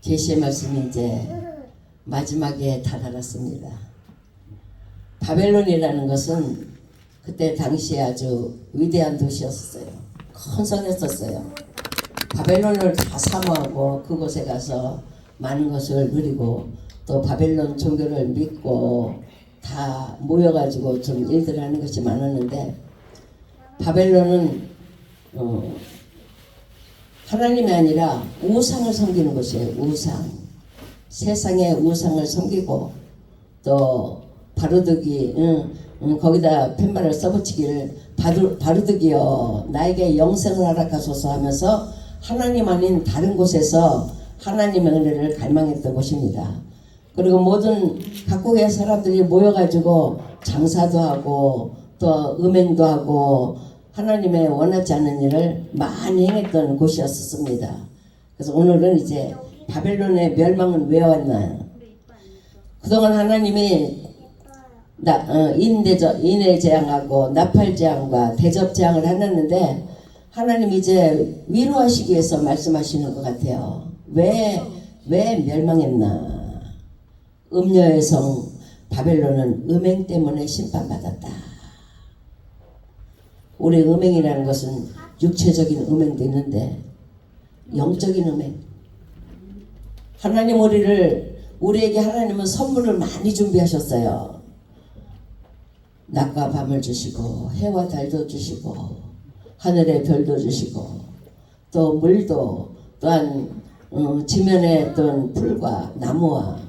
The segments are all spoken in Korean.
계시의 말씀이 이제 마지막에 다다랐습니다. 바벨론이라는 것은 그때 당시에 아주 위대한 도시였어요. 큰 성이었었어요. 바벨론을 다 사모하고 그곳에 가서 많은 것을 누리고 또 바벨론 종교를 믿고 다 모여가지고 좀 일들을 하는 것이 많았는데, 바벨론은 하나님이 아니라 우상을 섬기는 것이에요. 우상. 세상의 우상을 섬기고 또 바루드기 거기다 팻말을 써붙이기를 바루드기여 나에게 영생을 허락하소서 하면서 하나님 아닌 다른 곳에서 하나님의 은혜를 갈망했던 곳입니다. 그리고 모든 각국의 사람들이 모여가지고 장사도 하고 또 음행도 하고 하나님의 원하지 않는 일을 많이 행했던 곳이었습니다. 그래서 오늘은 이제 바벨론의 멸망은 왜 왔나요? 그동안 하나님이 인해재앙하고 나팔재앙과 대접재앙을 해놨는데, 하나님 이제 위로하시기 위해서 말씀하시는 것 같아요. 왜 멸망했나? 음녀의 성 바벨론은 음행 때문에 심판받았다. 우리 음행이라는 것은 육체적인 음행도 있는데 영적인 음행. 하나님 우리에게 하나님은 선물을 많이 준비하셨어요. 낮과 밤을 주시고 해와 달도 주시고 하늘의 별도 주시고 또 물도 또한 지면에 어떤 풀과 나무와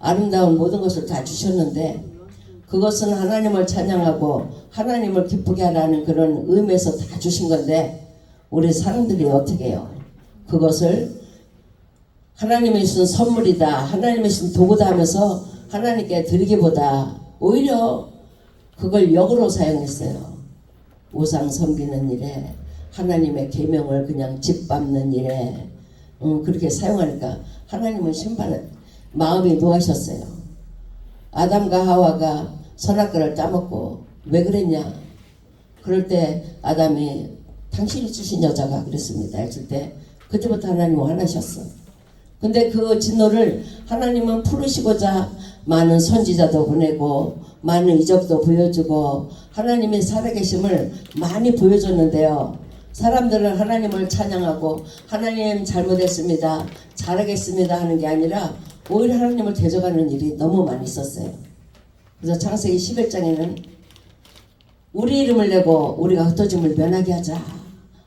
아름다운 모든 것을 다 주셨는데, 그것은 하나님을 찬양하고 하나님을 기쁘게 하라는 그런 의미에서 다 주신 건데, 우리 사람들이 어떻게 해요? 그것을 하나님이 주신 선물이다, 하나님이 주신 도구다 하면서 하나님께 드리기보다 오히려 그걸 역으로 사용했어요. 우상 섬기는 일에, 하나님의 계명을 그냥 짓밟는 일에 그렇게 사용하니까 하나님은 마음이 노하셨어요. 아담과 하와가 선악과를 따먹고 왜 그랬냐? 그럴 때 아담이 당신이 주신 여자가 그랬습니다 했을 때, 그때부터 하나님은 화나셨어. 근데 그 진노를 하나님은 풀으시고자 많은 선지자도 보내고 많은 이적도 보여주고 하나님의 살아계심을 많이 보여줬는데요, 사람들은 하나님을 찬양하고 하나님 잘못했습니다, 잘하겠습니다 하는 게 아니라 오히려 하나님을 대적하는 일이 너무 많이 있었어요. 그래서 창세기 11장에는 우리 이름을 내고 우리가 흩어짐을 면하게 하자,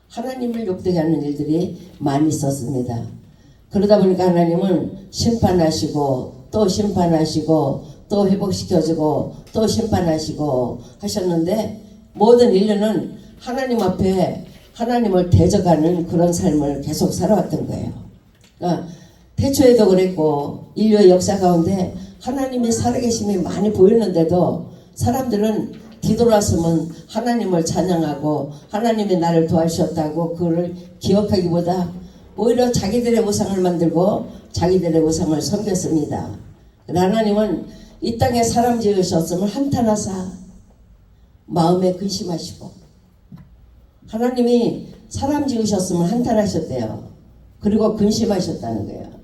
하나님을 욕되게 하는 일들이 많이 있었습니다. 그러다 보니까 하나님은 심판하시고 또 심판하시고 또 회복시켜주고 또 심판하시고 하셨는데, 모든 인류는 하나님 앞에 하나님을 대적하는 그런 삶을 계속 살아왔던 거예요. 그러니까 태초에도 그랬고 인류의 역사 가운데 하나님의 살아계심이 많이 보였는데도 사람들은 뒤돌아서면 하나님을 찬양하고 하나님이 나를 도와주셨다고 그걸 기억하기보다 오히려 자기들의 우상을 만들고 자기들의 우상을 섬겼습니다. 하나님은 이 땅에 사람 지으셨음을 한탄하사 마음에 근심하시고, 하나님이 사람 지으셨음을 한탄하셨대요. 그리고 근심하셨다는 거예요.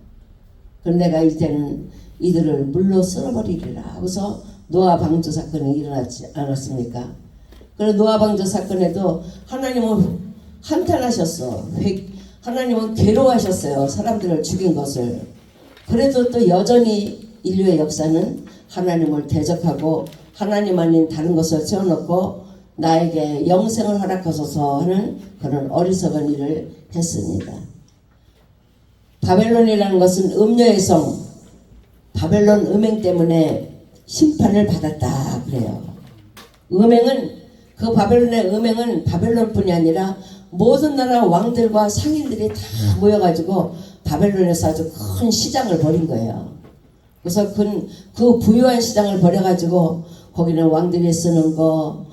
그럼 내가 이제는 이들을 물로 쓸어버리리라 하고서 노아 방주 사건이 일어나지 않았습니까? 그래서 노아 방주 사건에도 하나님은 한탄하셨어. 하나님은 괴로워하셨어요. 사람들을 죽인 것을. 그래도 또 여전히 인류의 역사는 하나님을 대적하고 하나님 아닌 다른 것을 세워놓고 나에게 영생을 허락하소서 하는 그런 어리석은 일을 했습니다. 바벨론이라는 것은 음녀의 성, 바벨론 음행 때문에 심판을 받았다 그래요. 그 바벨론의 음행은 바벨론뿐이 아니라 모든 나라 왕들과 상인들이 다 모여가지고 바벨론에서 아주 큰 시장을 벌인 거예요. 그래서 그 부유한 시장을 벌여가지고 거기는 왕들이 쓰는 거,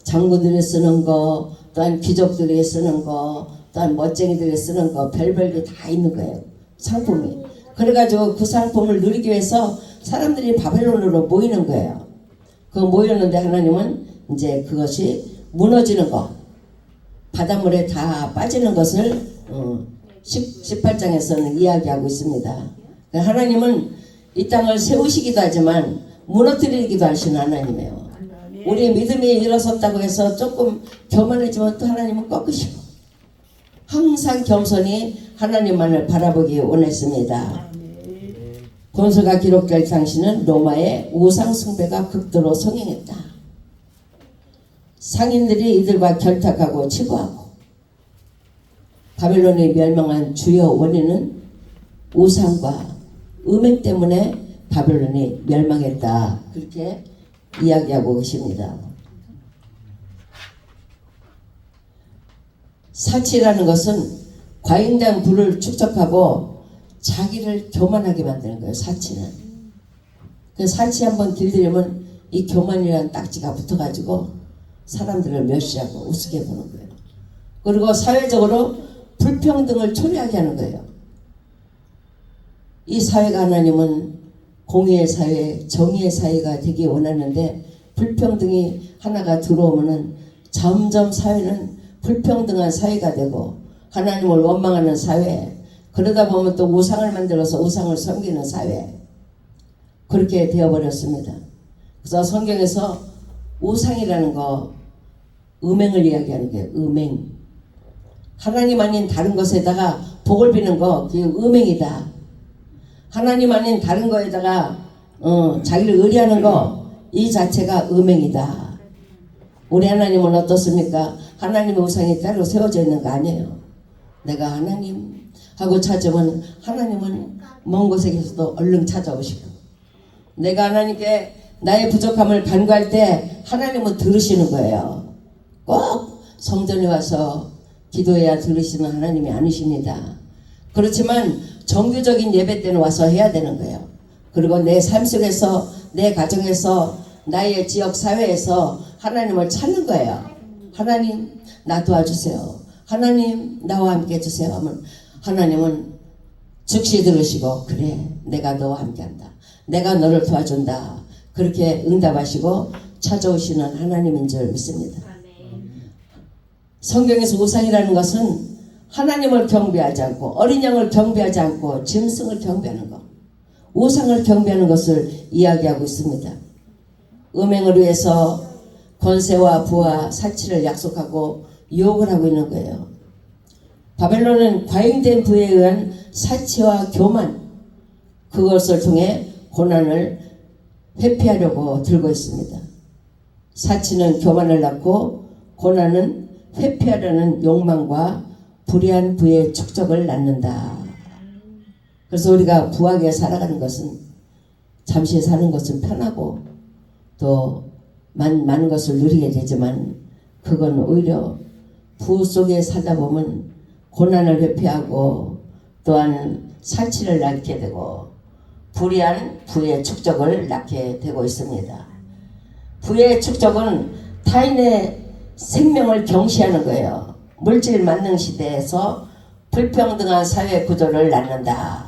장군들이 쓰는 거, 또한 귀족들이 쓰는 거, 또한 멋쟁이들이 쓰는 거, 별별 게 다 있는 거예요. 상품이. 그래가지고 그 상품을 누리기 위해서 사람들이 바벨론으로 모이는 거예요. 그 모였는데 하나님은 이제 그것이 무너지는 거, 바닷물에 다 빠지는 것을 18장에서는 이야기하고 있습니다. 하나님은 이 땅을 세우시기도 하지만 무너뜨리기도 하시는 하나님이에요. 우리의 믿음이 일어섰다고 해서 조금 교만해지면 또 하나님은 꺾으시고 항상 겸손히 하나님만을 바라보기 원했습니다. 본서가 기록될 당시는 로마의 우상 숭배가 극도로 성행했다. 상인들이 이들과 결탁하고 치부하고 바벨론이 멸망한 주요 원인은 우상과 음행 때문에 바벨론이 멸망했다. 그렇게 이야기하고 계십니다. 사치라는 것은 과잉된 부를 축적하고 자기를 교만하게 만드는 거예요. 사치는. 그 사치 한번 들들이면 이 교만이라는 딱지가 붙어가지고 사람들을 멸시하고 우습게 보는 거예요. 그리고 사회적으로 불평등을 초래하게 하는 거예요. 이 사회가 하나님은 공의의 사회, 정의의 사회가 되기 원하는데 불평등이 하나가 들어오면은 점점 사회는 불평등한 사회가 되고 하나님을 원망하는 사회, 그러다 보면 또 우상을 만들어서 우상을 섬기는 사회, 그렇게 되어버렸습니다. 그래서 성경에서 우상이라는 거 음행을 이야기하는 게 음행, 하나님 아닌 다른 것에다가 복을 비는 거 그게 음행이다. 하나님 아닌 다른 거에다가 자기를 의뢰하는 거 이 자체가 음행이다. 우리 하나님은 어떻습니까? 하나님의 우상이 따로 세워져 있는 거 아니에요. 내가 하나님 하고 찾으면 하나님은 먼 곳에 계셔도 얼른 찾아오시고, 내가 하나님께 나의 부족함을 간구할 때 하나님은 들으시는 거예요. 꼭 성전에 와서 기도해야 들으시는 하나님이 아니십니다. 그렇지만 정규적인 예배 때는 와서 해야 되는 거예요. 그리고 내 삶 속에서, 내 가정에서, 나의 지역 사회에서 하나님을 찾는 거예요. 하나님 나 도와주세요. 하나님 나와 함께 해주세요 하면 하나님은 즉시 들으시고, 그래 내가 너와 함께한다, 내가 너를 도와준다, 그렇게 응답하시고 찾아오시는 하나님인 줄 믿습니다. 성경에서 우상이라는 것은 하나님을 경배하지 않고 어린 양을 경배하지 않고 짐승을 경배하는 것, 우상을 경배하는 것을 이야기하고 있습니다. 음행을 위해서 권세와 부와 사치를 약속하고 유혹을 하고 있는 거예요. 바벨론은 과잉된 부에 의한 사치와 교만, 그것을 통해 고난을 회피하려고 들고 있습니다. 사치는 교만을 낳고 고난은 회피하려는 욕망과 불의한 부의 축적을 낳는다. 그래서 우리가 부하게 살아가는 것은, 잠시 사는 것은 편하고 또 많은 것을 누리게 되지만 그건 오히려 부 속에 살다 보면 고난을 회피하고 또한 사치를 낳게 되고 불의한 부의 축적을 낳게 되고 있습니다. 부의 축적은 타인의 생명을 경시하는 거예요. 물질 만능 시대에서 불평등한 사회 구조를 낳는다.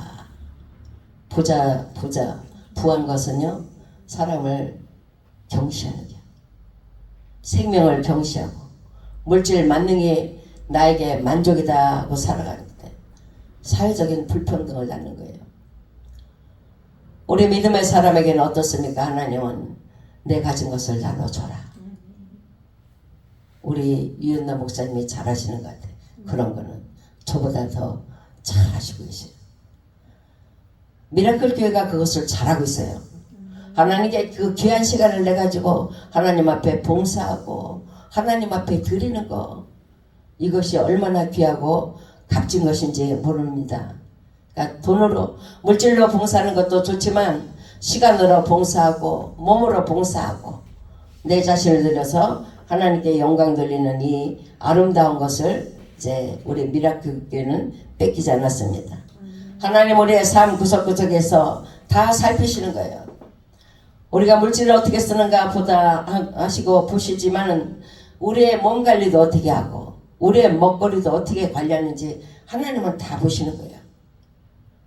부한 것은요, 사람을 경시하는 게, 생명을 경시하고 물질 만능이 나에게 만족이다 하고 살아가는데 사회적인 불평등을 낳는 거예요. 우리 믿음의 사람에게는 어떻습니까? 하나님은 내 가진 것을 나눠줘라. 우리 이은나 목사님이 잘하시는 것 같아요. 그런 거는 저보다 더 잘하시고 계세요. 미라클 교회가 그것을 잘하고 있어요. 하나님께 그 귀한 시간을 내가지고 하나님 앞에 봉사하고 하나님 앞에 드리는 거, 이것이 얼마나 귀하고 값진 것인지 모릅니다. 그러니까 돈으로, 물질로 봉사하는 것도 좋지만 시간으로 봉사하고 몸으로 봉사하고 내 자신을 들여서 하나님께 영광 돌리는 이 아름다운 것을 이제 우리 미라클 교회는 뺏기지 않았습니다. 하나님 우리의 삶 구석구석에서 다 살피시는 거예요. 우리가 물질을 어떻게 쓰는가 보다 하시고 보시지만은 우리의 몸 관리도 어떻게 하고 우리의 먹거리도 어떻게 관리하는지 하나님은 다 보시는 거예요.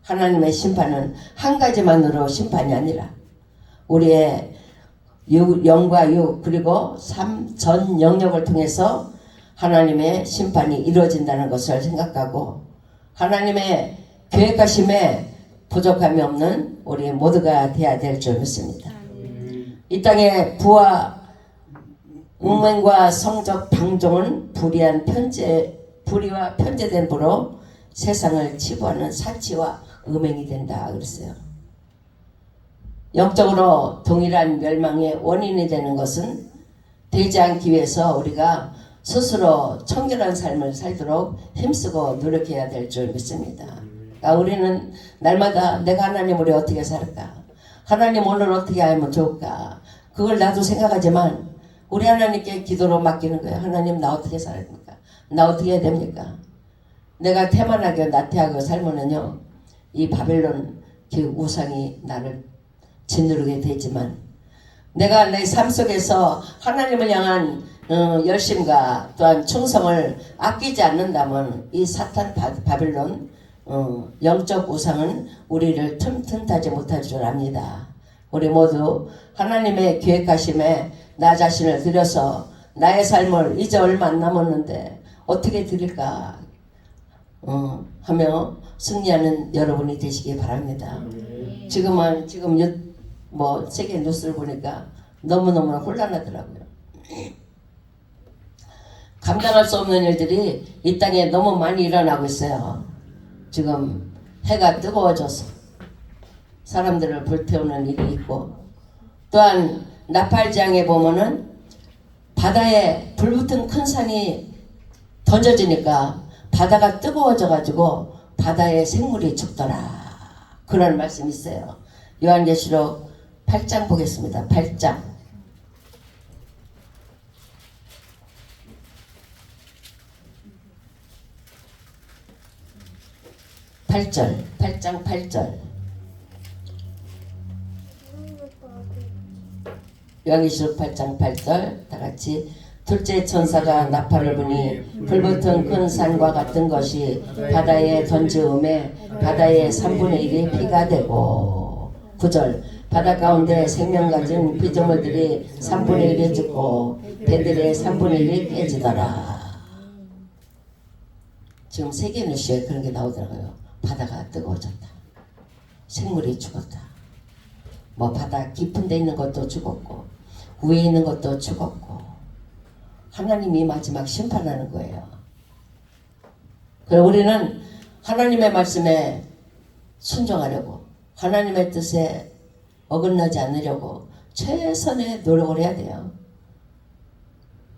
하나님의 심판은 한 가지만으로 심판이 아니라 우리의 영과 육 그리고 삶 전 영역을 통해서 하나님의 심판이 이루어진다는 것을 생각하고 하나님의 계획하심에 부족함이 없는 우리 모두가 되어야 될 줄 믿습니다. 이 땅의 부와 웅맹과 성적 방종은 불의와 편제된 부로 세상을 치부하는 사치와 음행이 된다 그랬어요. 영적으로 동일한 멸망의 원인이 되는 것은 되지 않기 위해서 우리가 스스로 청결한 삶을 살도록 힘쓰고 노력해야 될 줄 믿습니다. 그러니까 우리는 날마다 내가 하나님 우리 어떻게 살까? 하나님 오늘 어떻게 하면 좋을까? 그걸 나도 생각하지만 우리 하나님께 기도로 맡기는 거예요. 하나님 나 어떻게 살아야 됩니까? 나 어떻게 해야 됩니까? 내가 태만하게 나태하게 살면은요 이 바벨론 그 우상이 나를 짓누르게 되지만 내가 내 삶 속에서 하나님을 향한 열심과 또한 충성을 아끼지 않는다면 이 사탄 바벨론 영적 우상은 우리를 틈틈타지 못할 줄 압니다. 우리 모두 하나님의 계획하심에 나 자신을 들여서 나의 삶을 이제 얼마 안 남았는데 어떻게 드릴까 하며 승리하는 여러분이 되시기 바랍니다. 지금 세계 뉴스를 보니까 너무너무 혼란하더라고요. 감당할 수 없는 일들이 이 땅에 너무 많이 일어나고 있어요. 지금 해가 뜨거워져서 사람들을 불태우는 일이 있고 또한 나팔지항에 보면은 바다에 불붙은 큰 산이 던져지니까 바다가 뜨거워져 가지고 바다의 생물이 죽더라 그런 말씀이 있어요. 요한계시록 8장 보겠습니다. 8장 8장 8절 요한계시록 8장 8절 다같이 둘째 천사가 나팔을 부니 불붙은 큰 산과 같은 것이 바다에 던지음에 바다의 3분의 1이 피가 되고 9절 바다 가운데 생명 가진 피조물들이 3분의 1이 죽고 배들의 3분의 1이 깨지더라. 지금 세계 뉴스에 그런 게 나오더라고요. 바다가 뜨거워졌다. 생물이 죽었다. 바다 깊은 데 있는 것도 죽었고 위에 있는 것도 죽었고 하나님이 마지막 심판하는 거예요. 그래서 우리는 하나님의 말씀에 순종하려고 하나님의 뜻에 어긋나지 않으려고 최선의 노력을 해야 돼요.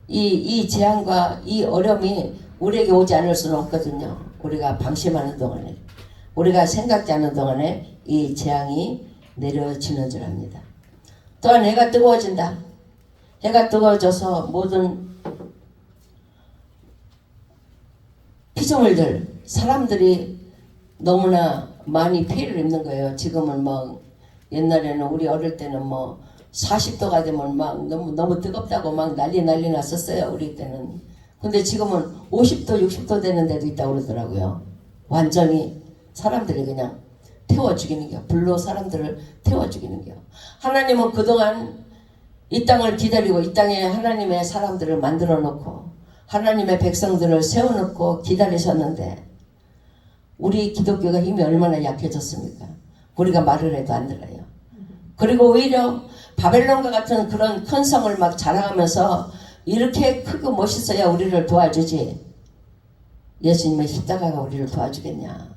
이 재앙과 이 어려움이 우리에게 오지 않을 수는 없거든요. 우리가 방심하는 동안에 우리가 생각지 않는 동안에 이 재앙이 내려지는 줄 압니다. 또한 해가 뜨거워진다. 해가 뜨거워져서 모든 피조물들 사람들이 너무나 많이 피해를 입는 거예요. 지금은 옛날에는 우리 어릴 때는 40도가 되면 너무 뜨겁다고 난리 났었어요. 우리 때는. 근데 지금은 50도 60도 되는 데도 있다고 그러더라고요. 완전히 사람들이 그냥 태워 죽이는 겨. 불로 사람들을 태워 죽이는 겨. 하나님은 그동안 이 땅을 기다리고 이 땅에 하나님의 사람들을 만들어 놓고 하나님의 백성들을 세워놓고 기다리셨는데 우리 기독교가 힘이 얼마나 약해졌습니까? 우리가 말을 해도 안 들어요. 그리고 오히려 바벨론과 같은 그런 큰 성을 자랑하면서 이렇게 크고 멋있어야 우리를 도와주지 예수님의 십자가가 우리를 도와주겠냐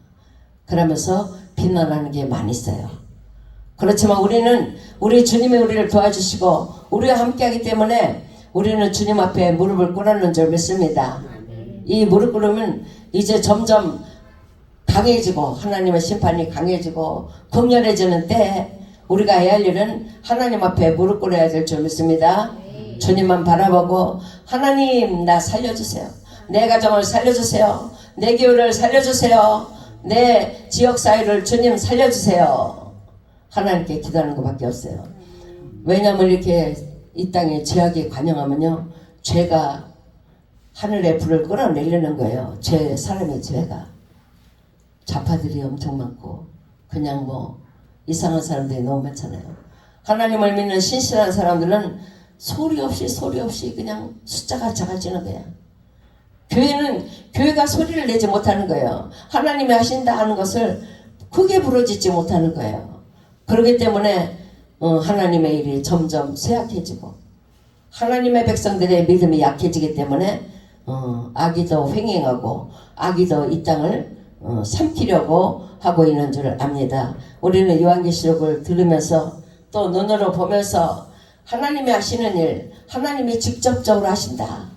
그러면서 비난하는 게 많이 있어요. 그렇지만 우리는 우리 주님이 우리를 도와주시고 우리와 함께하기 때문에 우리는 주님 앞에 무릎을 꿇었는 줄 믿습니다. 이 무릎 꿇으면 이제 점점 강해지고 하나님의 심판이 강해지고 극렬해지는 때 우리가 해야 할 일은 하나님 앞에 무릎 꿇어야 될 줄 믿습니다. 주님만 바라보고 하나님 나 살려주세요. 내 가정을 살려주세요. 내 교회를 살려주세요. 내 지역사회를 주님 살려주세요. 하나님께 기도하는 것밖에 없어요. 왜냐하면 이렇게 이 땅에 죄악이 관영하면요 죄가 하늘의 불을 끌어내리는 거예요. 사람의 죄가 좌파들이 엄청 많고 그냥 이상한 사람들이 너무 많잖아요. 하나님을 믿는 신실한 사람들은 소리 없이 그냥 숫자가 작아지는 거야. 교회가 소리를 내지 못하는 거예요. 하나님이 하신다 하는 것을 크게 부르짖지 못하는 거예요. 그렇기 때문에 하나님의 일이 점점 쇠약해지고 하나님의 백성들의 믿음이 약해지기 때문에 악이도 횡행하고 악이도 이 땅을 삼키려고 하고 있는 줄 압니다. 우리는 요한계시록을 들으면서 또 눈으로 보면서 하나님이 하시는 일, 하나님이 직접적으로 하신다.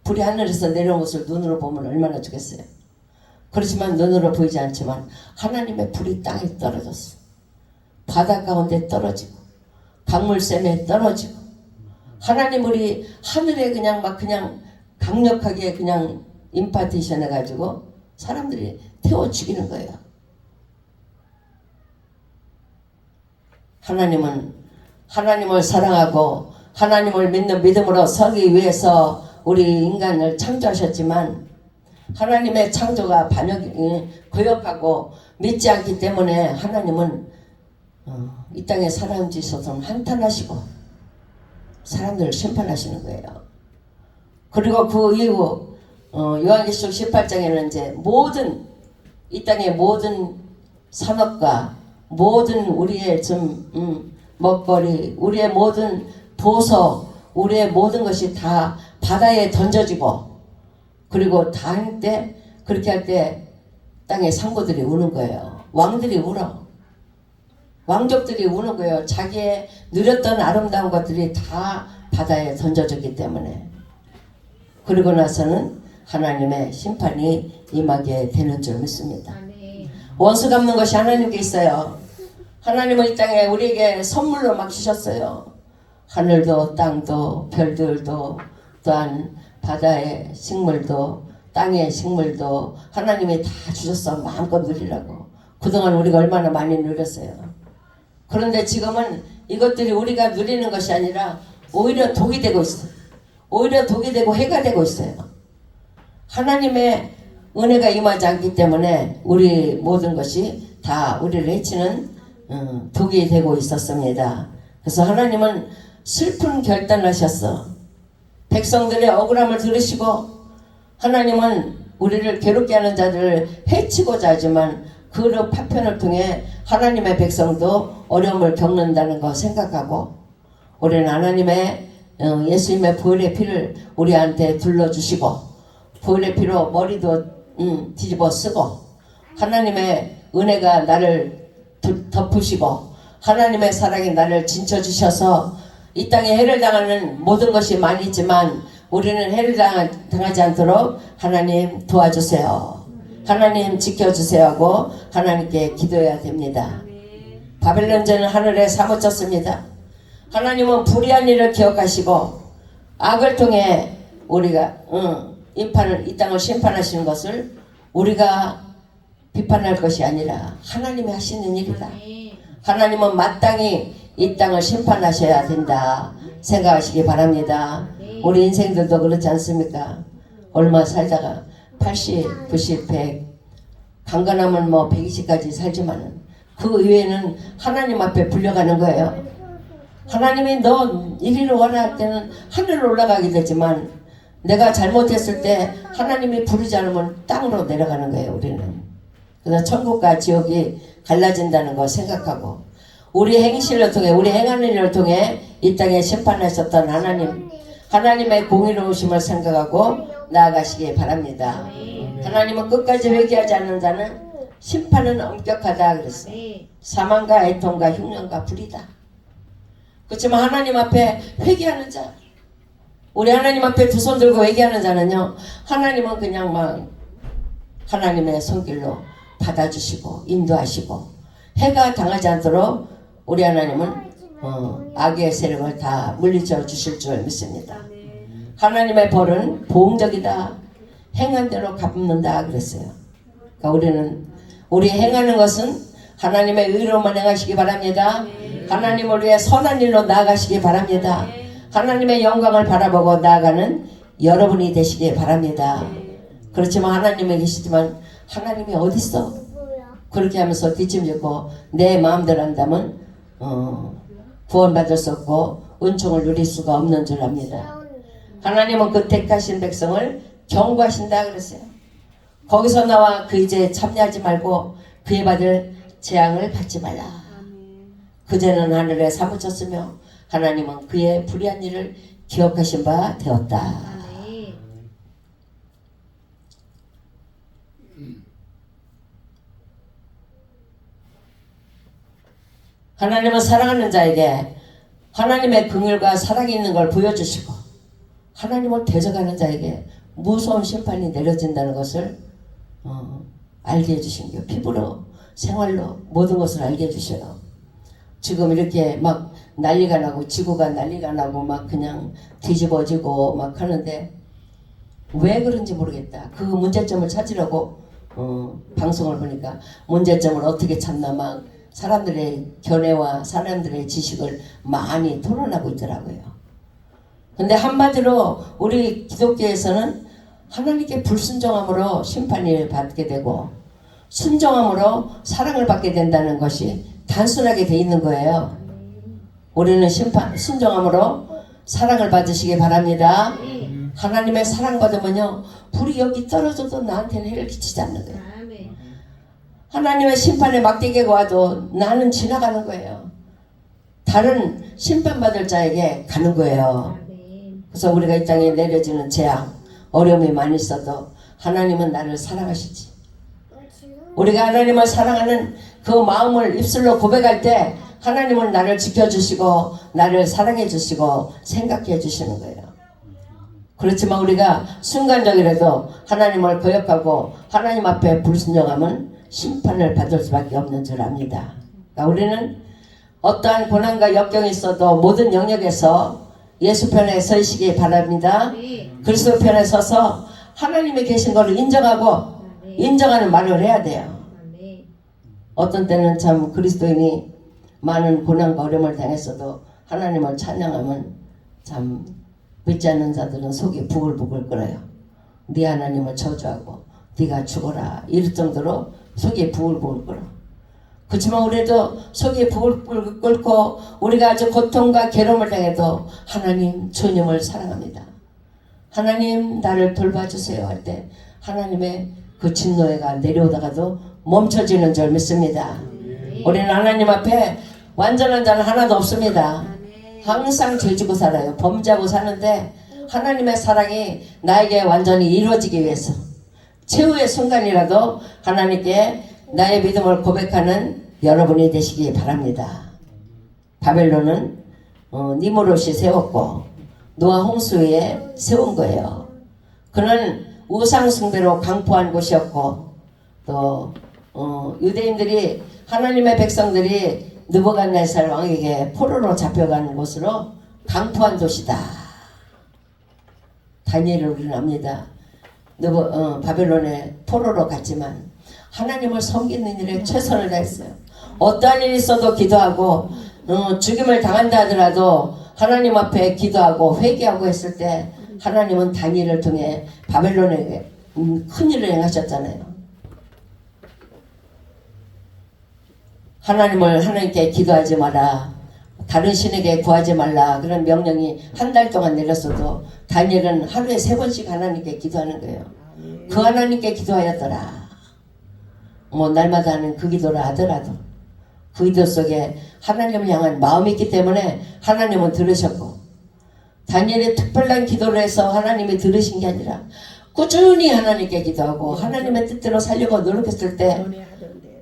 불이 하늘에서 내려온 것을 눈으로 보면 얼마나 좋겠어요. 그렇지만 눈으로 보이지 않지만 하나님의 불이 땅에 떨어졌어. 바다 가운데 떨어지고 강물샘에 떨어지고 하나님 우리 하늘에 그냥 강력하게 그냥 임파티션 해가지고 사람들이 태워 죽이는 거예요. 하나님은 하나님을 사랑하고 하나님을 믿는 믿음으로 서기 위해서 우리 인간을 창조하셨지만 하나님의 창조가 거역하고 믿지 않기 때문에 하나님은 이 땅에 사람 지으셔서 한탄하시고 사람들을 심판하시는 거예요. 그리고 그 이후 요한계시록 18장에는 이제 이 땅의 모든 산업과 모든 우리의 먹거리, 우리의 모든 보석, 우리의 모든 것이 다 바다에 던져지고 그리고 그렇게 할 때 땅의 상고들이 우는 거예요. 왕들이 울어. 왕족들이 우는 거예요. 자기의 누렸던 아름다운 것들이 다 바다에 던져졌기 때문에. 그리고 나서는 하나님의 심판이 임하게 되는 줄 믿습니다. 원수 갚는 것이 하나님께 있어요. 하나님은 이 땅에 우리에게 선물로 막 주셨어요. 하늘도 땅도 별들도 또한 바다의 식물도 땅의 식물도 하나님이 다 주셨어. 마음껏 누리라고. 그동안 우리가 얼마나 많이 누렸어요. 그런데 지금은 이것들이 우리가 누리는 것이 아니라 오히려 독이 되고 있어요. 오히려 독이 되고 해가 되고 있어요. 하나님의 은혜가 임하지 않기 때문에 우리 모든 것이 다 우리를 해치는 독이 되고 있었습니다. 그래서 하나님은 슬픈 결단을 하셨어. 백성들의 억울함을 들으시고 하나님은 우리를 괴롭게 하는 자들을 해치고자 하지만 그 파편을 통해 하나님의 백성도 어려움을 겪는다는 거 생각하고 우리는 하나님의 예수님의 보혈의 피를 우리한테 둘러주시고 보혈의 피로 머리도 뒤집어 쓰고 하나님의 은혜가 나를 덮으시고 하나님의 사랑이 나를 진쳐주셔서 이 땅에 해를 당하는 모든 것이 많이 있지만 우리는 해를 당하지 않도록 하나님 도와주세요. 하나님 지켜주세요 하고 하나님께 기도해야 됩니다. 바벨론전은 하늘에 사무쳤습니다. 하나님은 불의한 일을 기억하시고 악을 통해 우리가 이 땅을 심판하시는 것을 우리가 비판할 것이 아니라 하나님이 하시는 일이다. 하나님은 마땅히 이 땅을 심판하셔야 된다 생각하시기 바랍니다. 우리 인생들도 그렇지 않습니까? 얼마 살다가 80, 90, 100 강건하면 120까지 살지만 그 이외에는 하나님 앞에 불려가는 거예요. 하나님이 너 이리로 오라 할 때는 하늘로 올라가게 되지만 내가 잘못했을 때 하나님이 부르지 않으면 땅으로 내려가는 거예요. 우리는. 그래서 천국과 지옥이 갈라진다는 거 생각하고 우리 행실을 통해 우리 행하는 일을 통해 이 땅에 심판하셨던 하나님의 공의로우심을 생각하고 나아가시기 바랍니다. 하나님은 끝까지 회개하지 않는 자는 심판은 엄격하다 그랬어. 사망과 애통과 흉년과 불이다. 그렇지만 하나님 앞에 회개하는 자, 우리 하나님 앞에 두 손 들고 회개하는 자는요, 하나님은 그냥 하나님의 손길로 받아주시고 인도하시고 해가 당하지 않도록 우리 하나님은 악의 세력을 다 물리쳐 주실 줄 믿습니다. 하나님의 벌은 보응적이다. 행한 대로 갚는다 그랬어요. 그러니까 우리 행하는 것은 하나님의 의로만 행하시기 바랍니다. 하나님을 위해 선한 일로 나아가시기 바랍니다. 하나님의 영광을 바라보고 나아가는 여러분이 되시기 바랍니다. 그렇지만 하나님이 계시지만 하나님이 어디 있어? 그렇게 하면서 뒷짐지고 내 마음대로 한다면 구원받을 수 없고 은총을 누릴 수가 없는 줄 압니다. 하나님은 그 택하신 백성을 경고하신다 그랬어요. 거기서 나와 그 이제 참여하지 말고 그에 받을 재앙을 받지 말라. 그제는 하늘에 사무쳤으며 하나님은 그의 불의한 일을 기억하신 바 되었다. 하나님은 사랑하는 자에게 하나님의 긍휼과 사랑이 있는 걸 보여주시고 하나님을 대적하는 자에게 무서운 심판이 내려진다는 것을 알게 해주신 게 피부로 생활로 모든 것을 알게 해주셔요. 지금 이렇게 막 난리가 나고 지구가 난리가 나고 막 그냥 뒤집어지고 막 하는데 왜 그런지 모르겠다. 그 문제점을 찾으려고 방송을 보니까 문제점을 어떻게 찾나 막 사람들의 견해와 사람들의 지식을 많이 토론하고 있더라고요. 근데 한마디로 우리 기독교에서는 하나님께 불순종함으로 심판을 받게 되고 순종함으로 사랑을 받게 된다는 것이 단순하게 돼 있는 거예요. 우리는 순종함으로 사랑을 받으시기 바랍니다. 하나님의 사랑 받으면요 불이 여기 떨어져도 나한테는 해를 끼치지 않는 거예요. 하나님의 심판에 막대기가 와도 나는 지나가는 거예요. 다른 심판받을 자에게 가는 거예요. 그래서 우리가 이 땅에 내려지는 재앙, 어려움이 많이 있어도 하나님은 나를 사랑하시지. 우리가 하나님을 사랑하는 그 마음을 입술로 고백할 때 하나님은 나를 지켜주시고 나를 사랑해 주시고 생각해 주시는 거예요. 그렇지만 우리가 순간적이라도 하나님을 거역하고 하나님 앞에 불순종하면 심판을 받을 수밖에 없는 줄 압니다. 그러니까 우리는 어떠한 고난과 역경이 있어도 모든 영역에서 예수 편에 서시기 바랍니다. 그리스도 편에 서서 하나님이 계신 것을 인정하고 인정하는 말을 해야 돼요. 어떤 때는 참 그리스도인이 많은 고난과 어려움을 당했어도 하나님을 찬양하면 참 믿지 않는 자들은 속이 부글부글 끓어요. 네 하나님을 저주하고 네가 죽어라 이럴 정도로 속이 부글부글 끓어. 그렇지만 우리도 속이 부글부글 끓고 우리가 아주 고통과 괴로움을 당해도 하나님 주님을 사랑합니다. 하나님 나를 돌봐주세요 할 때 하나님의 그 진노가 내려오다가도 멈춰지는 줄 믿습니다. 우리는 하나님 앞에 완전한 자는 하나도 없습니다. 항상 죄지고 살아요. 범죄하고 사는데 하나님의 사랑이 나에게 완전히 이루어지기 위해서 최후의 순간이라도 하나님께 나의 믿음을 고백하는 여러분이 되시기 바랍니다. 바벨론은 니무롯이 세웠고 노아 홍수 위에 세운 거예요. 그는 우상 숭배로 강포한 곳이었고 또 유대인들이 하나님의 백성들이 느부갓네살 왕에게 포로로 잡혀간 곳으로 강포한 도시다. 다니엘을 우리는 압니다. 바벨론에 포로로 갔지만 하나님을 섬기는 일에 최선을 다했어요. 어떠한 일이 있어도 기도하고 죽임을 당한다 하더라도 하나님 앞에 기도하고 회개하고 했을 때 하나님은 다니엘을 통해 바벨론에게 큰 일을 행하셨잖아요. 하나님께 기도하지 마라. 다른 신에게 구하지 말라. 그런 명령이 한 달 동안 내렸어도 다니엘은 하루에 3번씩 하나님께 기도하는 거예요. 그 하나님께 기도하였더라. 날마다 하는 그 기도를 하더라도 그 기도 속에 하나님을 향한 마음이 있기 때문에 하나님은 들으셨고 다니엘이 특별한 기도를 해서 하나님이 들으신 게 아니라 꾸준히 하나님께 기도하고 하나님의 뜻대로 살려고 노력했을 때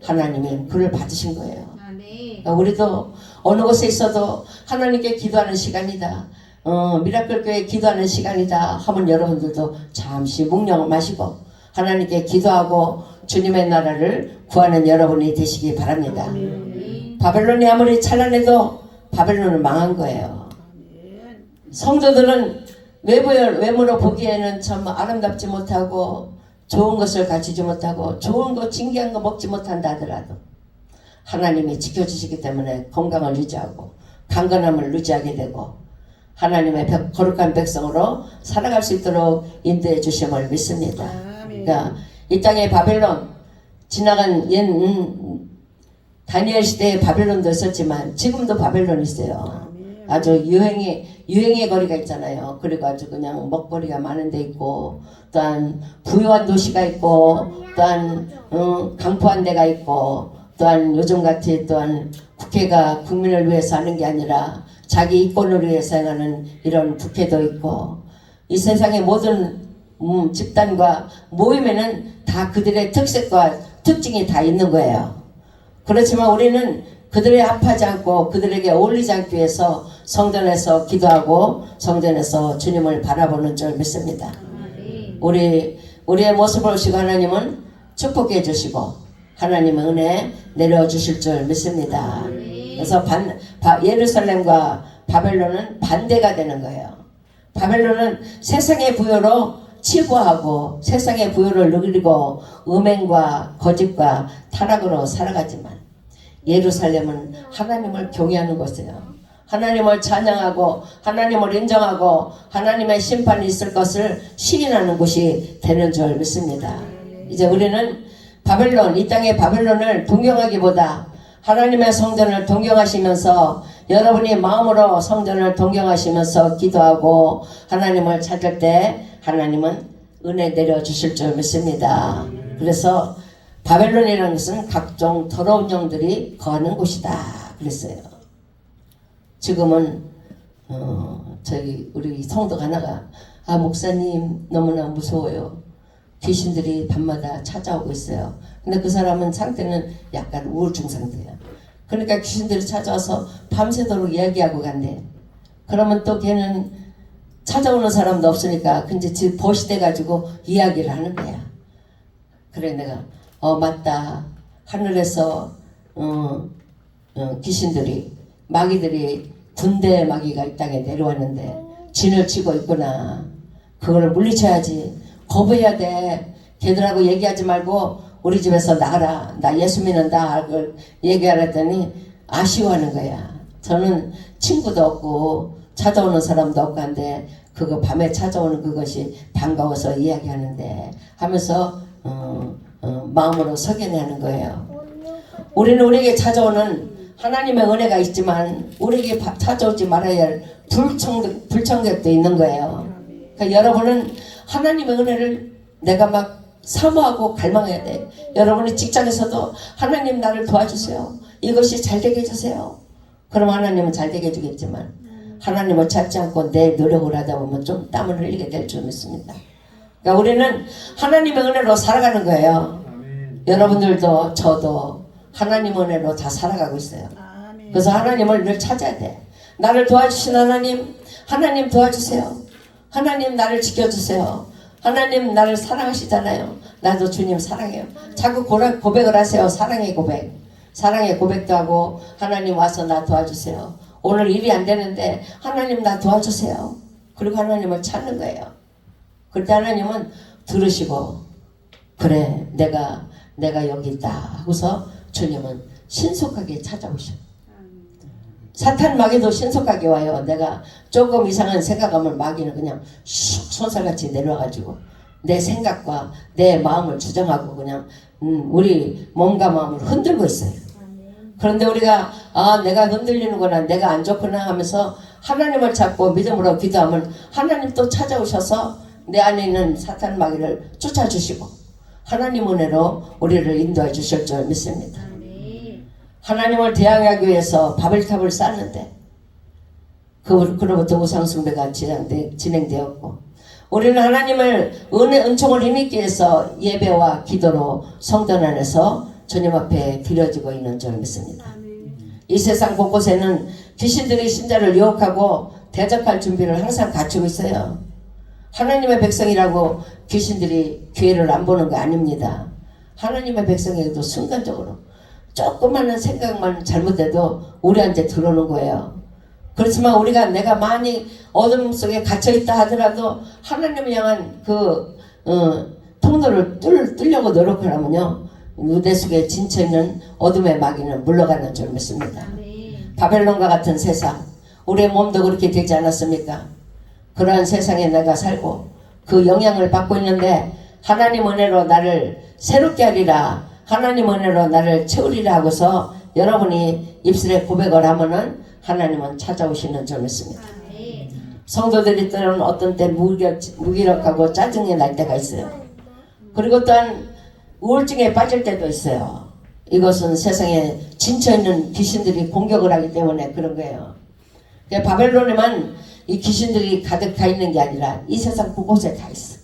하나님이 그를 받으신 거예요. 그러니까 우리도 어느 곳에 있어도 하나님께 기도하는 시간이다. 미라클 교회 기도하는 시간이다 하면 여러분들도 잠시 묵념을 마시고 하나님께 기도하고 주님의 나라를 구하는 여러분이 되시기 바랍니다. 바벨론이 아무리 찬란해도 바벨론은 망한 거예요. 성도들은 외모로 보기에는 참 아름답지 못하고 좋은 것을 가지지 못하고 좋은 거 진귀한 거 먹지 못한다 하더라도 하나님이 지켜주시기 때문에 건강을 유지하고 강건함을 유지하게 되고 하나님의 거룩한 백성으로 살아갈 수 있도록 인도해 주심을 믿습니다. 그러니까 이 땅에 바벨론 지나간 다니엘 시대에 바벨론도 있었지만 지금도 바벨론이 있어요. 아주 유행의 거리가 있잖아요. 그래가지고 그냥 먹거리가 많은 데 있고, 또한 부유한 도시가 있고, 또한 강포한 데가 있고, 또한 요즘같이 또한 국회가 국민을 위해서 하는 게 아니라 자기 이권을 위해서 행하는 이런 국회도 있고, 이 세상의 모든 집단과 모임에는 다 그들의 특색과 특징이 다 있는 거예요. 그렇지만 우리는 그들에 합하지 않고 그들에게 어울리지 않기 위해서 성전에서 기도하고 성전에서 주님을 바라보는 줄 믿습니다. 우리의 모습을 보시고 하나님은 축복해 주시고 하나님의 은혜 내려주실 줄 믿습니다. 그래서 예루살렘과 바벨론은 반대가 되는 거예요. 바벨론은 세상의 부여로 치부하고 세상의 부여를 누리고 음행과 거짓과 타락으로 살아가지만 예루살렘은 하나님을 경외하는 곳이에요. 하나님을 찬양하고 하나님을 인정하고 하나님의 심판이 있을 것을 시인하는 곳이 되는 줄 믿습니다. 이제 우리는 바벨론, 이 땅의 바벨론을 동경하기보다 하나님의 성전을 동경하시면서 여러분이 마음으로 성전을 동경하시면서 기도하고 하나님을 찾을 때 하나님은 은혜 내려주실 줄 믿습니다. 그래서 바벨론이라는 것은 각종 더러운 영들이 거하는 곳이다 그랬어요. 지금은 저기 우리 성도가 하나가 목사님 너무나 무서워요. 귀신들이 밤마다 찾아오고 있어요. 근데 그 사람은 상태는 약간 우울증 상태야. 그러니까 귀신들이 찾아와서 밤새도록 이야기하고 간대. 그러면 또 걔는 찾아오는 사람도 없으니까 근데 집 벗이 돼가지고 이야기를 하는 거야. 그래 내가 맞다. 하늘에서 귀신들이 마귀들이 군대 마귀가 이 땅에 내려왔는데 진을 치고 있구나. 그거를 물리쳐야지. 거부해야 돼. 걔들하고 얘기하지 말고 우리 집에서 나가라. 나 예수 믿는다. 그걸 얘기하랬더니 아쉬워하는 거야. 저는 친구도 없고 찾아오는 사람도 없고 한데 그거 밤에 찾아오는 그것이 반가워서 이야기하는데 하면서 마음으로 석연해하는 거예요. 우리는 우리에게 찾아오는 하나님의 은혜가 있지만 우리에게 찾아오지 말아야 할 불청객도 있는 거예요. 그러니까 여러분은 하나님의 은혜를 내가 막 사모하고 갈망해야 돼. 여러분이 직장에서도 하나님 나를 도와주세요. 이것이 잘 되게 해주세요. 그럼 하나님은 잘 되게 해주겠지만 하나님을 찾지 않고 내 노력을 하다 보면 좀 땀을 흘리게 될 줄 믿습니다. 그러니까 우리는 하나님의 은혜로 살아가는 거예요. 여러분들도 저도 하나님 은혜로 다 살아가고 있어요. 그래서 하나님을 늘 찾아야 돼. 나를 도와주신 하나님, 하나님 도와주세요. 하나님 나를 지켜주세요. 하나님 나를 사랑하시잖아요. 나도 주님 사랑해요. 자꾸 고백을 하세요. 사랑의 고백. 사랑의 고백도 하고 하나님 와서 나 도와주세요. 오늘 일이 안 되는데 하나님 나 도와주세요. 그리고 하나님을 찾는 거예요. 그때 하나님은 들으시고 그래 내가 여기 있다 하고서 주님은 신속하게 찾아오셔. 사탄 마귀도 신속하게 와요. 내가 조금 이상한 생각하면 마귀는 그냥 슉 손살같이 내려와가지고 내 생각과 내 마음을 주장하고 그냥 우리 몸과 마음을 흔들고 있어요. 그런데 우리가 내가 흔들리는구나, 내가 안 좋구나 하면서 하나님을 찾고 믿음으로 기도하면 하나님 또 찾아오셔서 내 안에 있는 사탄 마귀를 쫓아주시고 하나님 은혜로 우리를 인도해 주실 줄 믿습니다. 하나님을 대항하기 위해서 바벨탑을 쌓는데 그로부터 우상숭배가 진행되었고 우리는 하나님을 은총을 힘입기 위해서 예배와 기도로 성전 안에서 주님 앞에 드려지고 있는 줄 믿습니다. 이 세상 곳곳에는 귀신들이 신자를 유혹하고 대적할 준비를 항상 갖추고 있어요. 하나님의 백성이라고 귀신들이 기회를 안 보는 거 아닙니다. 하나님의 백성에게도 순간적으로 조그마한 생각만 잘못해도 우리한테 들어오는 거예요. 그렇지만 우리가 내가 많이 어둠 속에 갇혀있다 하더라도 하나님을 향한 그 통로를 뚫려고 노력하려면요 내 속에 진쳐있는 어둠의 마귀는 물러가는 줄 믿습니다. 바벨론과 같은 세상, 우리의 몸도 그렇게 되지 않았습니까? 그러한 세상에 내가 살고 그 영향을 받고 있는데 하나님 은혜로 나를 새롭게 하리라, 하나님 은혜로 나를 채우리라 하고서 여러분이 입술에 고백을 하면은 하나님은 찾아오시는 줄 믿습니다. 성도들이 때로는 어떤 때 무기력하고 짜증이 날 때가 있어요. 그리고 또한 우울증에 빠질 때도 있어요. 이것은 세상에 진처있는 귀신들이 공격을 하기 때문에 그런 거예요. 바벨론에만 이 귀신들이 가득 다 있는 게 아니라 이 세상 곳곳에 다 있어.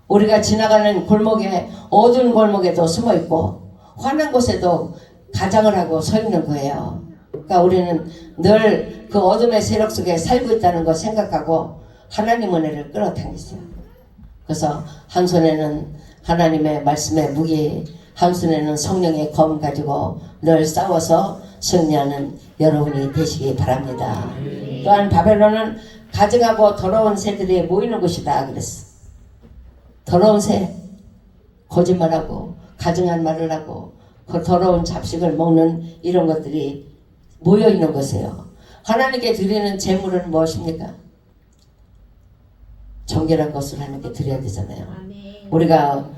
우리가 지나가는 골목에, 어두운 골목에도 숨어 있고 환한 곳에도 가장을 하고 서 있는 거예요. 그러니까 우리는 늘 그 어둠의 세력 속에 살고 있다는 거 생각하고 하나님 은혜를 끌어당기세요. 그래서 한 손에는 하나님의 말씀의 무기, 한 손에는 성령의 검 가지고 늘 싸워서 승리하는 여러분이 되시기 바랍니다. 또한 바벨론은 가증하고 더러운 새들이 모이는 곳이다 그랬어. 더러운 새, 거짓말하고 가증한 말을 하고 그 더러운 잡식을 먹는 이런 것들이 모여있는 것이에요. 하나님께 드리는 제물은 무엇입니까? 정결한 것을 하나님께 드려야 되잖아요. 우리가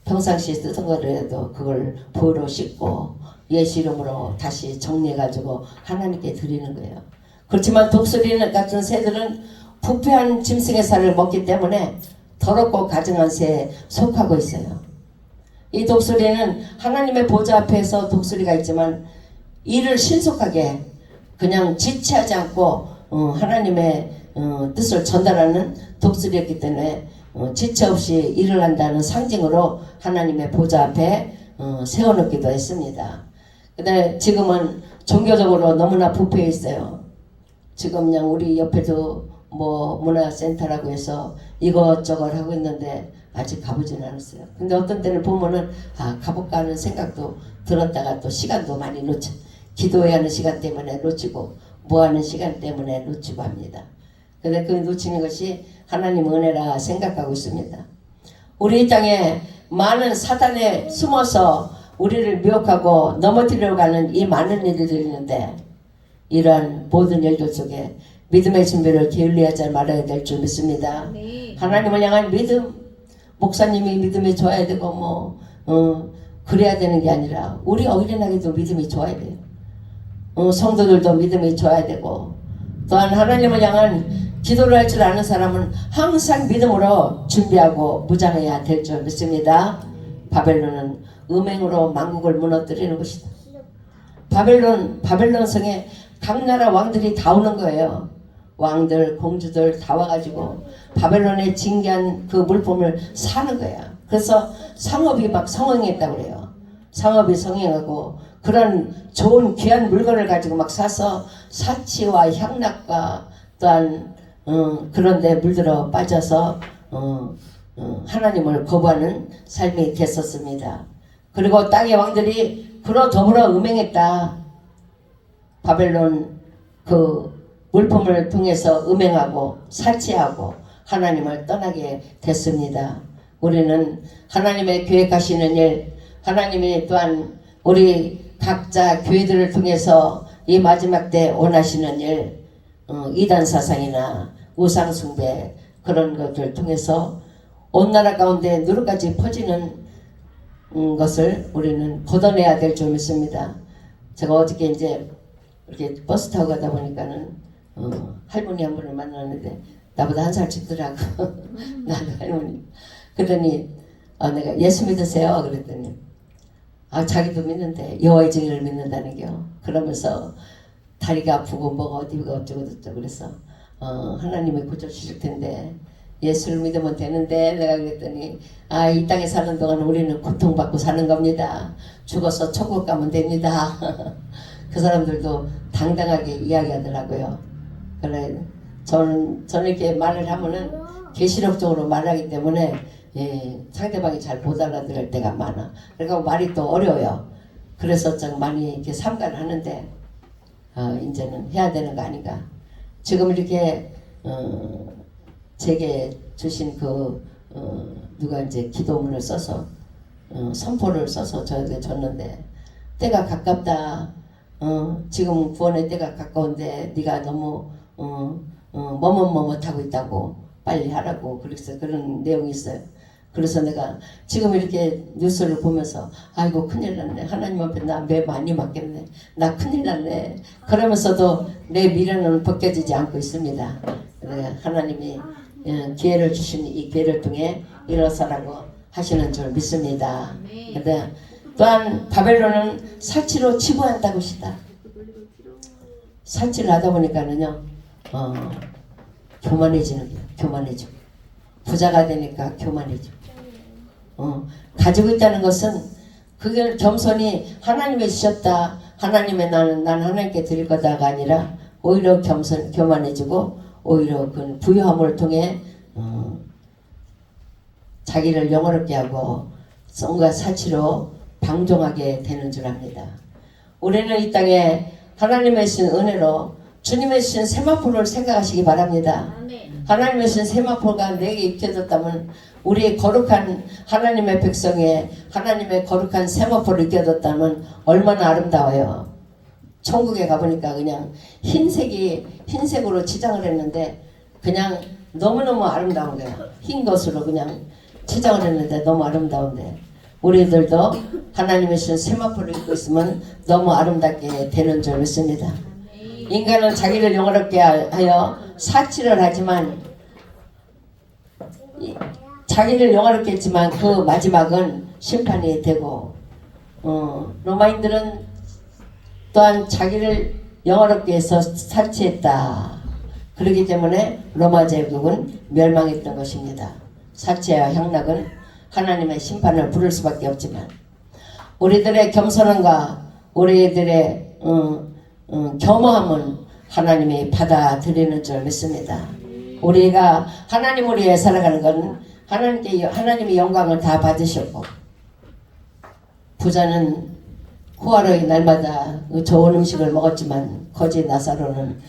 평상시에 쓰던 거라도 그걸 보로 씻고 예수 이름으로 다시 정리해가지고 하나님께 드리는 거예요. 그렇지만 독수리 같은 새들은 부패한 짐승의 살을 먹기 때문에 더럽고 가증한 새에 속하고 있어요. 이 독수리는 하나님의 보좌 앞에서 독수리가 있지만 일을 신속하게 그냥 지체하지 않고 하나님의 뜻을 전달하는 독수리였기 때문에 지체 없이 일을 한다는 상징으로 하나님의 보좌 앞에 세워놓기도 했습니다. 근데 지금은 종교적으로 너무나 부패해 있어요. 지금 그냥 우리 옆에도 뭐 문화센터라고 해서 이것저것 하고 있는데 아직 가보진 않았어요. 근데 어떤 때는 보면은 가볼까 하는 생각도 들었다가 또 시간도 많이 놓쳐, 기도해야 하는 시간 때문에 놓치고 뭐 하는 시간 때문에 놓치고 합니다. 근데 그 놓치는 것이 하나님 은혜라 생각하고 있습니다. 우리 이 땅에 많은 사단에 숨어서 우리를 미혹하고 넘어뜨리려고 하는 이 많은 일들이 있는데 이러한 모든 일들 속에 믿음의 준비를 게을리하지 말아야 될 줄 믿습니다. 네. 하나님을 향한 믿음, 목사님이 믿음이 좋아야 되고 그래야 되는 게 아니라 우리 어린아이도 믿음이 좋아야 돼요. 성도들도 믿음이 좋아야 되고 또한 하나님을 향한 기도를 할 줄 아는 사람은 항상 믿음으로 준비하고 무장해야 될 줄 믿습니다. 바벨론은 음행으로 만국을 무너뜨리는 것이다. 바벨론 성에 각 나라 왕들이 다 오는 거예요. 왕들, 공주들 다 와가지고 바벨론에 징계한 그 물품을 사는 거야. 그래서 상업이 막 성행했다고 그래요. 상업이 성행하고 그런 좋은 귀한 물건을 가지고 막 사서 사치와 향락과 또한 그런 데 물들어 빠져서 하나님을 거부하는 삶이 됐었습니다. 그리고 땅의 왕들이 그로 더불어 음행했다. 바벨론 그 물품을 통해서 음행하고 사치하고 하나님을 떠나게 됐습니다. 우리는 하나님의 계획하시는 일, 하나님이 또한 우리 각자 교회들을 통해서 이 마지막 때 원하시는 일, 이단 사상이나 우상 숭배 그런 것들을 통해서 온 나라 가운데 누르까지 퍼지는 것을 우리는 걷어내야 될 줄 믿습니다. 제가 어저께 이제 이렇게 버스 타고 가다 보니까는 할머니 한 분을 만났는데 나보다 한 살 찍더라고. 나도 할머니. 그러더니 내가 예수 믿으세요? 그랬더니 자기도 믿는데 여호와의 증인을 믿는다는 겨. 그러면서 다리가 아프고 뭐가 어디가 어쩌고 저쩌고 그래서 하나님이 고쳐주실 텐데 예수를 믿으면 되는데 내가 그랬더니 이 땅에 사는 동안 우리는 고통받고 사는 겁니다. 죽어서 천국 가면 됩니다. 그 사람들도 당당하게 이야기하더라고요. 그래 저는 이렇게 말을 하면은 계시록적으로 말하기 때문에 상대방이 잘 못 알아들을 때가 많아. 그러니까 말이 또 어려워요. 그래서 좀 많이 이렇게 삼가를 하는데 이제는 해야 되는 거 아닌가. 지금 이렇게 제게 주신 누가 이제 기도문을 써서 선포를 써서 저에게 줬는데 때가 가깝다. 지금 구원의 때가 가까운데 네가 너무 머뭇머뭇하고 있다고 빨리 하라고 그래서 그런 내용이 있어요. 그래서 내가 지금 이렇게 뉴스를 보면서 아이고 큰일 났네. 하나님 앞에 나 매 많이 맞겠네. 나 큰일 났네. 그러면서도 내 미래는 벗겨지지 않고 있습니다. 그래, 하나님이 기회를 주신 이 기회를 통해 일어서라고 하시는 줄 믿습니다. 근데 또한 바벨론은 사치로 치부한다고 시다. 사치를 하다 보니까는요, 교만해지는 거예요. 교만해지고 부자가 되니까 교만해지고 가지고 있다는 것은 그게 겸손이 하나님이 주셨다. 하나님의 난 하나님께 드릴 거다가 아니라 오히려 교만해지고 오히려 그 부유함을 통해 자기를 영어롭게 하고 성과 사치로 방종하게 되는 줄 압니다. 우리는 이 땅에 하나님의 주신 은혜로 주님의 주신 세마포를 생각하시기 바랍니다. 하나님의 주신 세마포가 내게 입혀졌다면 우리의 거룩한 하나님의 백성에 하나님의 거룩한 세마포를 입혀졌다면 얼마나 아름다워요. 천국에 가보니까 그냥 흰색으로 치장을 했는데 그냥 너무너무 아름다운 거야. 흰 것으로 그냥 치장을 했는데 너무 아름다운데 우리들도 하나님의 주신 세마포를 입고 있으면 너무 아름답게 되는 줄 믿습니다. 인간은 자기를 영화롭게 하여 사치를 하지만 자기를 영화롭게 했지만 그 마지막은 심판이 되고 로마인들은 또한 자기를 영화롭게 해서 사치했다. 그렇기 때문에 로마 제국은 멸망했던 것입니다. 사치와 향락은 하나님의 심판을 부를 수밖에 없지만 우리들의 겸손함과 우리들의 겸허함은 하나님이 받아들이는 줄 믿습니다. 우리가 하나님을 위해 살아가는 건 하나님이 영광을 다 받으셨고 부자는 후하루의 날마다 좋은 음식을 먹었지만 거지 나사로는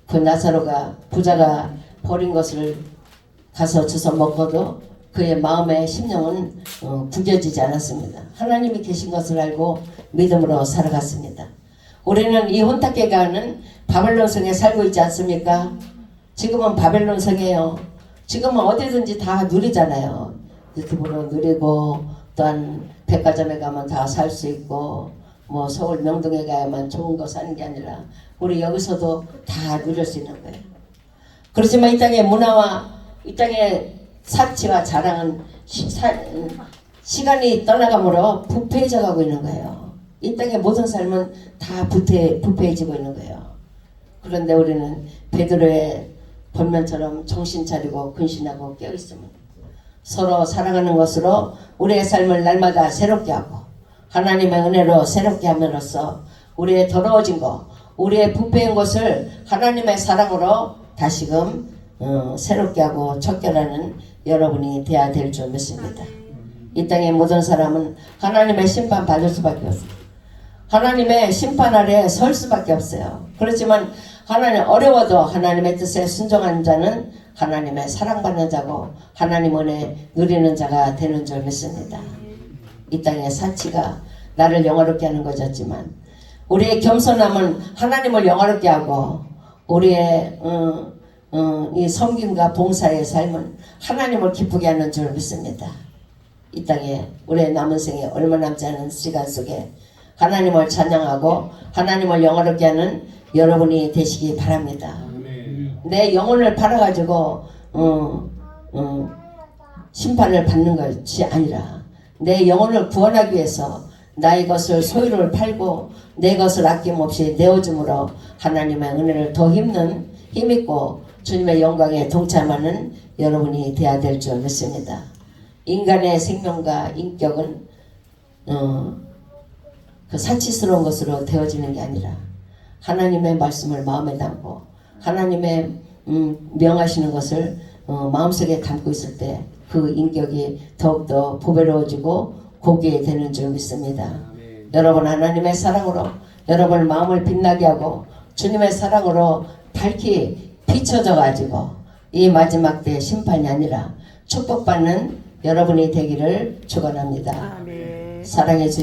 그 나사로가 부자가 버린 것을 가서 주워 먹어도 그의 마음의 심령은 구겨지지 않았습니다. 하나님이 계신 것을 알고 믿음으로 살아갔습니다. 우리는 이 혼탁해 가는 바벨론 성에 살고 있지 않습니까? 지금은 바벨론 성이에요. 지금은 어디든지 다 누리잖아요. 유튜브로 누리고 또한 백화점에 가면 다 살 수 있고 뭐 서울 명동에 가야만 좋은 거 사는 게 아니라 우리 여기서도 다 누릴 수 있는 거예요. 그렇지만 이 땅의 문화와 이 땅의 사치와 자랑은 시간이 떠나가므로 부패해져 가고 있는 거예요. 이 땅의 모든 삶은 다 부패해지고 있는 거예요. 그런데 우리는 베드로의 본면처럼 정신 차리고 근신하고 깨어있으면 서로 사랑하는 것으로 우리의 삶을 날마다 새롭게 하고 하나님의 은혜로 새롭게 함으로써 우리의 더러워진 것, 우리의 부패한 것을 하나님의 사랑으로 다시금 새롭게 하고 척결하는 여러분이 되어야 될 줄 믿습니다. 이 땅의 모든 사람은 하나님의 심판 받을 수밖에 없어요. 하나님의 심판 아래 설 수밖에 없어요. 그렇지만 하나님 어려워도 하나님의 뜻에 순종하는 자는 하나님의 사랑받는 자고 하나님 은혜 누리는 자가 되는 줄 믿습니다. 이 땅의 사치가 나를 영화롭게 하는 것이었지만 우리의 겸손함은 하나님을 영화롭게 하고 우리의 이 섬김과 봉사의 삶은 하나님을 기쁘게 하는 줄 믿습니다. 이 땅에 우리의 남은 생에 얼마 남지 않은 시간 속에 하나님을 찬양하고 하나님을 영화롭게 하는 여러분이 되시기 바랍니다. 내 영혼을 팔아가지고 심판을 받는 것이 아니라 내 영혼을 구원하기 위해서 나의 것을 소유를 팔고 내 것을 아낌없이 내어줌으로 하나님의 은혜를 더 힘있고 주님의 영광에 동참하는 여러분이 되어야 될 줄 믿습니다. 인간의 생명과 인격은 그 사치스러운 것으로 되어지는 게 아니라 하나님의 말씀을 마음에 담고 하나님의 명하시는 것을 마음속에 담고 있을 때 그 인격이 더욱더 보배로워지고 고귀해 되는 줄 믿습니다. 여러분 하나님의 사랑으로 여러분 마음을 빛나게 하고 주님의 사랑으로 밝히 비춰져 가지고 이 마지막 때 심판이 아니라 축복받는 여러분이 되기를 축원합니다. 사랑해 주님.